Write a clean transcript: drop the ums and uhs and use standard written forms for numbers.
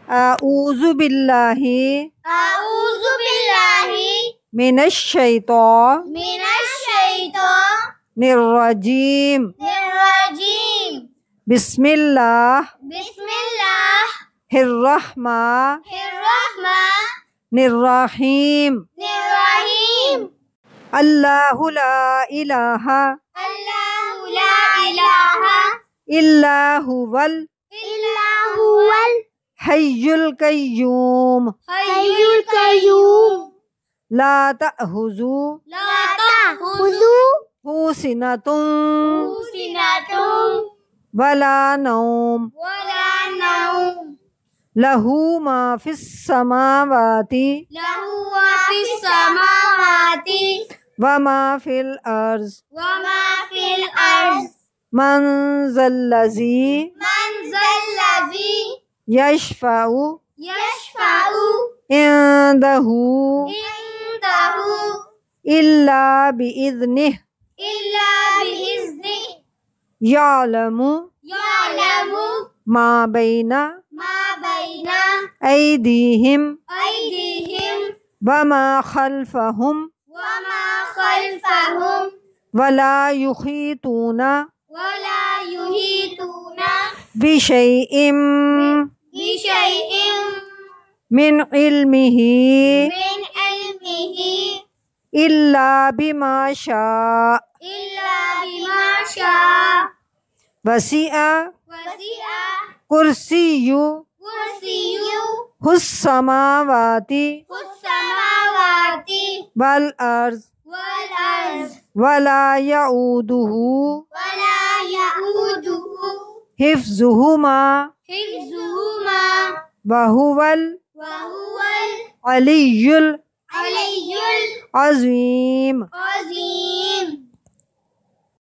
अऊज़ु बिल्लाहि मिनश्शैतानिर्रजीम। बिस्मिल्लाहिर्रहमानिर्रहीम। अल्लाहु ला इलाहा इल्ला हुवल हय्युल कय्यूम। ला तअखुज़ुहु सिनतुन वला नौम। लहू मा फिस समावाति व मा फिल अर्ज़। मन ज़ल्लज़ी यशफ़अु इंदहु इल्ला बिइज़्निह। यअलमु मा बैना ऐदीहिम व मा खल्फ़हुम वला युहीतूना बिशैइन मिन इल्मिही इल्ला बिमा शाअ। वसिअ कुर्सियुहुस समावाति वल अर्ज़ वला यऊदुहु हिफ्ज़ुहुमा वहुवल अलियुल अज़ीम।